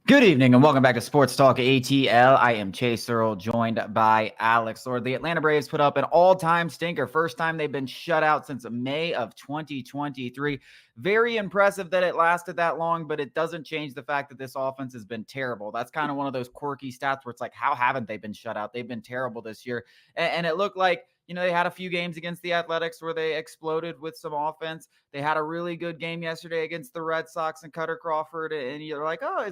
Good evening and welcome back to Sports Talk ATL. I am Chase Earl, joined by Alex Lord. The Atlanta Braves put up an all-time stinker. First time they've been shut out since May of 2023. Very impressive that it lasted that long, but it doesn't change the fact that this offense has been terrible. That's kind of one of those quirky stats where it's like, how haven't they been shut out? They've been terrible this year. And it looked like, they had a few games against the Athletics where they exploded with some offense. They had a really good game yesterday against the Red Sox and Cutter Crawford. And you're like, oh,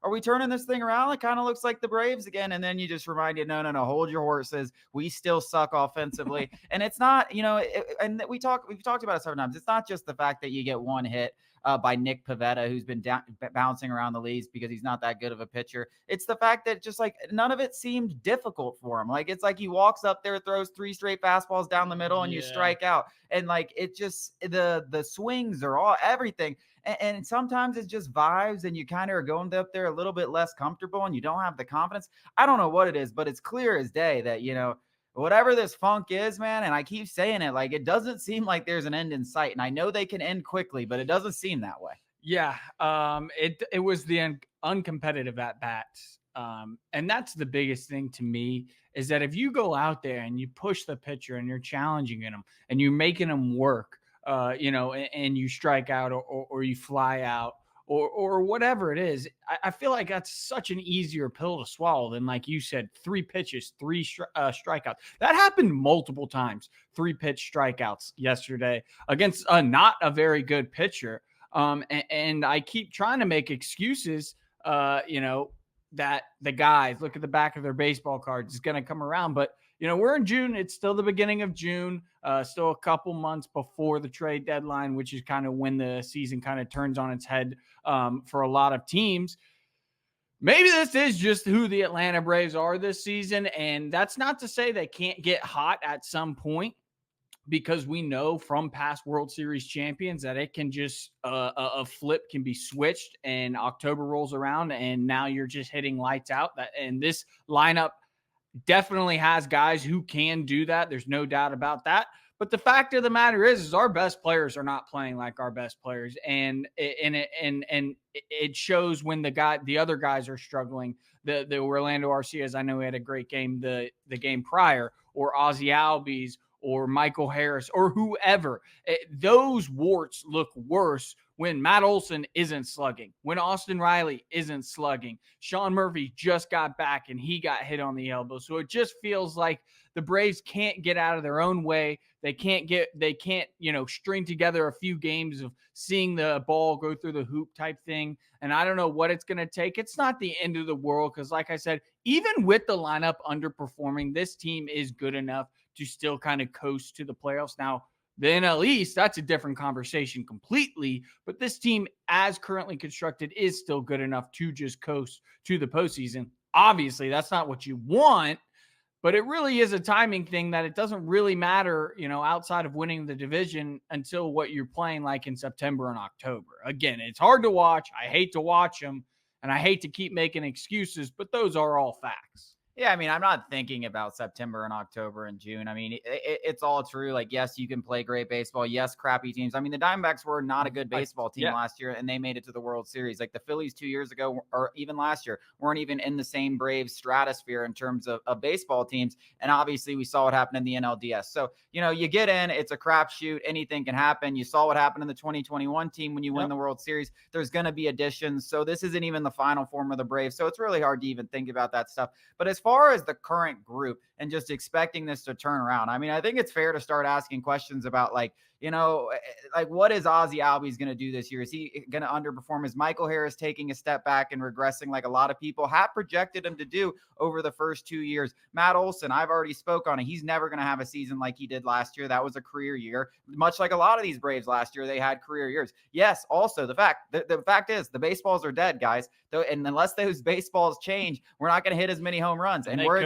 are we turning this thing around? It kind of looks like the Braves again. And then you just remind you, no, hold your horses. We still suck offensively. And it's not, and we've talked about it several times. It's not just the fact that you get one hit by Nick Pivetta, who's been bouncing around the leagues because he's not that good of a pitcher. It's the fact that just like none of it seemed difficult for him. Like it's like he walks up there, throws 3 straight fastballs down the middle, and you strike out. And like it just the swings are all everything. And sometimes it's just vibes, and you kind of are going up there a little bit less comfortable, and you don't have the confidence. I don't know what it is, but it's clear as day that whatever this funk is, man, and I keep saying it, like it doesn't seem like there's an end in sight. And I know they can end quickly, but it doesn't seem that way. Yeah, it was the uncompetitive at bats, and that's the biggest thing to me is that if you go out there and you push the pitcher and you're challenging him and you're making him work, and you strike out or you fly out or whatever it is, I feel like that's such an easier pill to swallow than, like you said, 3 pitches, 3 strikeouts. That happened multiple times. 3-pitch strikeouts yesterday against not a very good pitcher. And I keep trying to make excuses, that the guys look at the back of their baseball cards is going to come around. But, we're in June. It's still the beginning of June, still a couple months before the trade deadline, which is kind of when the season kind of turns on its head for a lot of teams. Maybe this is just who the Atlanta Braves are this season. And that's not to say they can't get hot at some point, because we know from past World Series champions that it can just a flip can be switched and October rolls around and now you're just hitting lights out. And this lineup definitely has guys who can do that. There's no doubt about that. But the fact of the matter is our best players are not playing like our best players, and it shows when the other guys are struggling. The Orlando Arcias, I know he had a great game the game prior, or Ozzie Albies, or Michael Harris, or whoever. Those warts look worse when Matt Olson isn't slugging, when Austin Riley isn't slugging. Sean Murphy just got back and he got hit on the elbow. So it just feels like the Braves can't get out of their own way. They can't, string together a few games of seeing the ball go through the hoop type thing. And I don't know what it's going to take. It's not the end of the world because, like I said, even with the lineup underperforming, this team is good enough to still kind of coast to the playoffs. Now, the NL East, that's a different conversation completely. But this team, as currently constructed, is still good enough to just coast to the postseason. Obviously, that's not what you want, but it really is a timing thing that it doesn't really matter, outside of winning the division until what you're playing like in September and October. Again, it's hard to watch. I hate to watch them, and I hate to keep making excuses, but those are all facts. Yeah, I mean, I'm not thinking about September and October and June. I mean, it's all true. Like, yes, you can play great baseball. Yes, crappy teams. I mean, the Diamondbacks were not a good baseball team last year, and they made it to the World Series. Like, the Phillies 2 years ago, or even last year, weren't even in the same Braves stratosphere in terms of baseball teams. And obviously, we saw what happened in the NLDS. So, you get in, it's a crapshoot. Anything can happen. You saw what happened in the 2021 team when you win the World Series. There's going to be additions. So this isn't even the final form of the Braves. So it's really hard to even think about that stuff. But as far as the current group and just expecting this to turn around, I mean, I think it's fair to start asking questions about like what is Ozzie Albies going to do this year? Is he going to underperform? Is Michael Harris taking a step back and regressing like a lot of people have projected him to do over the first 2 years? Matt Olson, I've already spoke on it. He's never going to have a season like he did last year. That was a career year. Much like a lot of these Braves last year, they had career years. Yes, also the fact is the baseballs are dead, guys. And unless those baseballs change, we're not going to hit as many home runs. And we're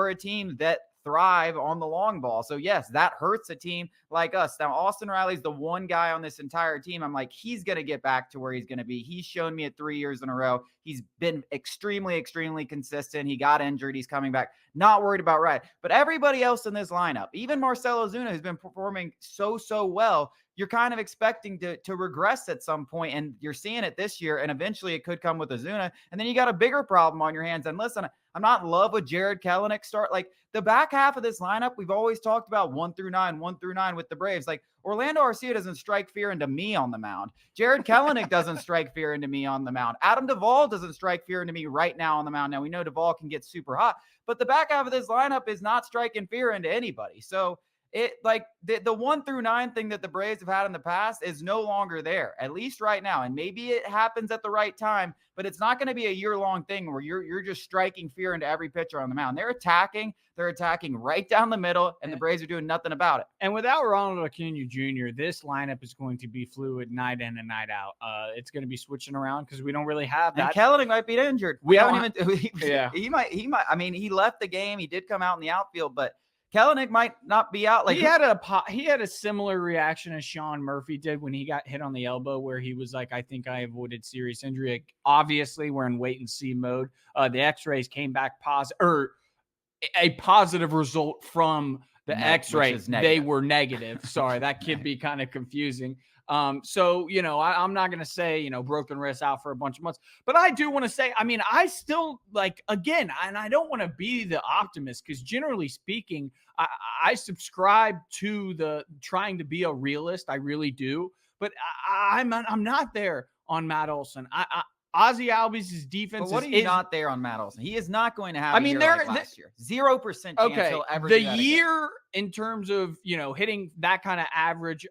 a team that thrive on the long ball. So yes, that hurts a team like us. Now, Austin Riley's the one guy on this entire team. I'm like, he's going to get back to where he's going to be. He's shown me it 3 years in a row. He's been extremely, extremely consistent. He got injured. He's coming back. Not worried about Riley. But everybody else in this lineup, even Marcell Ozuna, who's been performing so well, you're kind of expecting to regress at some point, and you're seeing it this year, and eventually it could come with Ozuna, and then you got a bigger problem on your hands. And listen, I'm not in love with Jared Kelenic start. Like, the back half of this lineup, we've always talked about 1 through 9 with the Braves. Like, Orlando Arcia doesn't strike fear into me on the mound. Jared Kelenic doesn't strike fear into me on the mound. Adam Duvall doesn't strike fear into me right now on the mound. Now, we know Duvall can get super hot, but the back half of this lineup is not striking fear into anybody. So it, like, the 1 through 9 thing that the Braves have had in the past is no longer there, at least right now. And maybe it happens at the right time, but it's not going to be a year-long thing where you're just striking fear into every pitcher on the mound. They're attacking right down the middle, and the Braves are doing nothing about it. And without Ronald Acuna Jr., this lineup is going to be fluid night in and night out. It's going to be switching around because we don't really have that. And Kelenic might be injured. We haven't even. Yeah, he might. I mean, he left the game. He did come out in the outfield, but Kelenic might not be out. Like, he had a similar reaction as Sean Murphy did when he got hit on the elbow, where he was like, "I think I avoided serious injury." Like, obviously, we're in wait and see mode. The X-rays came back positive, or a positive result from the X-ray. They were negative. Sorry, that could be kind of confusing. So, I'm not going to say, broken wrist out for a bunch of months, but I do want to say, I mean, I still, like, again, and I don't want to be the optimist, because generally speaking, I subscribe to the trying to be a realist. I really do, but I'm not there on Matt Olson. Ozzie Albies' defense. But what are you not there on Matt Olson? He is not going to have. I mean, like last year, 0% chance he'll ever. The year in terms of hitting that kind of average,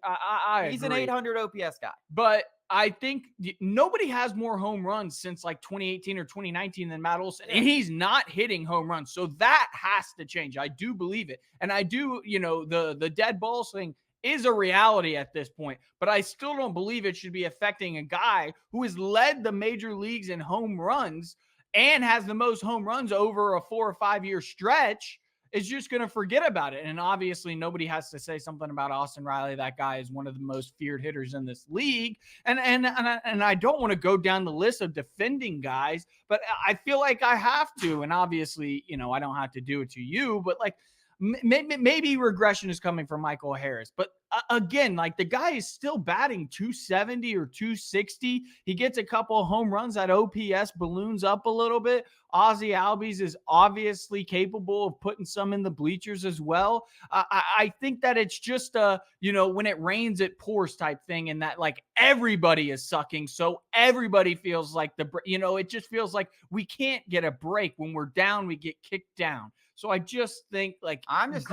he's an 800 OPS guy. But I think nobody has more home runs since like 2018 or 2019 than Matt Olson, and he's not hitting home runs. So that has to change. I do believe it, and I do. The dead balls thing is a reality at this point, but I still don't believe it should be affecting a guy who has led the major leagues in home runs and has the most home runs over a 4 or 5 year stretch. Is just going to forget about it. And obviously nobody has to say something about Austin Riley. That guy is one of the most feared hitters in this league. And I don't want to go down the list of defending guys, but I feel like I have to. And obviously, I don't have to do it to you, but like, maybe regression is coming from Michael Harris, but again, like, the guy is still batting 270 or 260. He gets a couple of home runs. That OPS balloons up a little bit. Ozzie Albies is obviously capable of putting some in the bleachers as well. I think that it's just when it rains, it pours type thing, and that, like, everybody is sucking. So everybody feels like it just feels like we can't get a break. When we're down, we get kicked down. So I just think, like, I'm just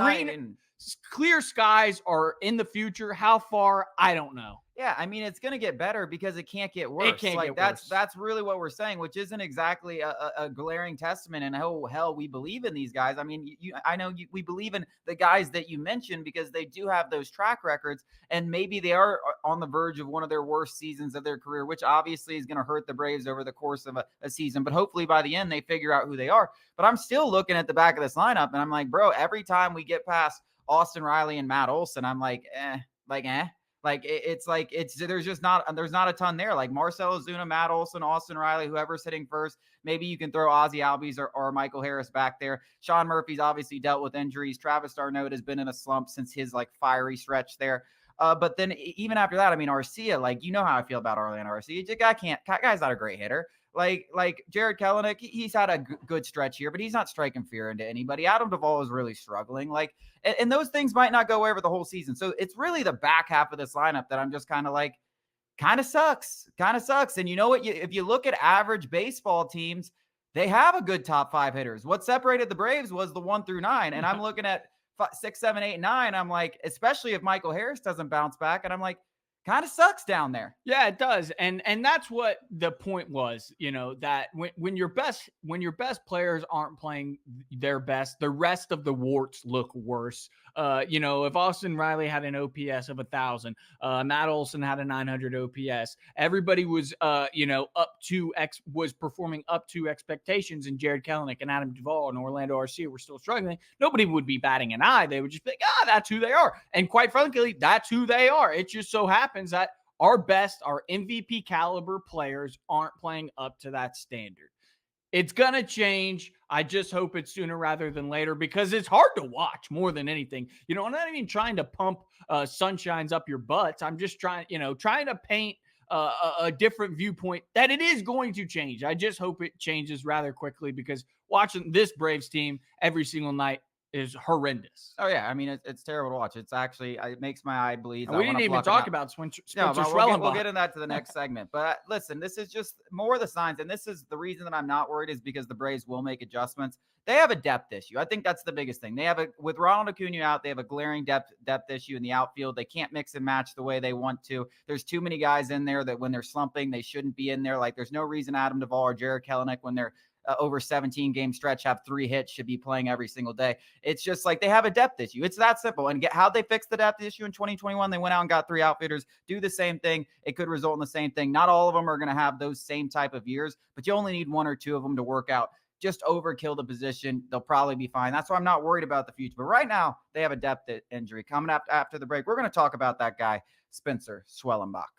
clear skies are in the future. How far? I don't know. Yeah, I mean, it's going to get better because it can't get worse. That's really what we're saying, which isn't exactly a glaring testament and how hell we believe in these guys. I mean, we believe in the guys that you mentioned because they do have those track records, and maybe they are on the verge of one of their worst seasons of their career, which obviously is going to hurt the Braves over the course of a season. But hopefully by the end, they figure out who they are. But I'm still looking at the back of this lineup, and I'm like, bro, every time we get past Austin Riley and Matt Olson, I'm like, there's not a ton there. Like Marcell Ozuna, Matt Olson, Austin Riley, whoever's hitting first. Maybe you can throw Ozzie Albies or Michael Harris back there. Sean Murphy's obviously dealt with injuries. Travis d'Arnaud has been in a slump since his fiery stretch there. But then even after that, I mean, Arcia, you know how I feel about Orlando Arcia. Guy's not a great hitter. Like Jared Kelenic, he's had a good stretch here, but he's not striking fear into anybody. Adam Duvall is really struggling. And those things might not go away over the whole season. So it's really the back half of this lineup that I'm just kind of sucks. And you know what? If you look at average baseball teams, they have a good top 5 hitters. What separated the Braves was the 1 through 9. And I'm looking at 6, 7, 8, 9. I'm like, especially if Michael Harris doesn't bounce back. And I'm like, kind of sucks down there. Yeah, it does. And that's what the point was, that when your best players aren't playing their best, the rest of the warts look worse. If Austin Riley had an OPS of 1,000, Matt Olson had a 900 OPS, everybody was, was performing up to expectations, and Jared Kelenic and Adam Duvall and Orlando Arcia were still struggling. Nobody would be batting an eye. They would just be like, that's who they are. And quite frankly, that's who they are. It just so happens that our MVP caliber players aren't playing up to that standard. It's going to change. I just hope it's sooner rather than later, because it's hard to watch more than anything. I'm not even trying to pump sunshines up your butts. I'm just trying to paint a different viewpoint that it is going to change. I just hope it changes rather quickly, because watching this Braves team every single night is horrendous. Oh yeah, I mean it's terrible to watch. It's actually it makes my eye bleed. We didn't even talk about Spencer Schwellenbach. We'll get into that to the next segment. But listen, this is just more of the signs, and this is the reason that I'm not worried, is because the Braves will make adjustments. They have a depth issue. I think that's the biggest thing. They have with Ronald Acuna out, they have a glaring depth issue in the outfield. They can't mix and match the way they want to. There's too many guys in there that when they're slumping, they shouldn't be in there. Like there's no reason Adam Duvall or Jared Kelenic, when they're over 17 game stretch, have 3 hits, should be playing every single day. It's just like they have a depth issue. It's that simple. And how they fixed the depth issue in 2021, they went out and got 3 outfielders. Do the same thing. It could result in the same thing. Not all of them are going to have those same type of years, but you only need 1 or 2 of them to work out. Just overkill the position. They'll probably be fine. That's why I'm not worried about the future. But right now, they have a depth injury. Coming up after the break, we're going to talk about that guy, Spencer Schwellenbach.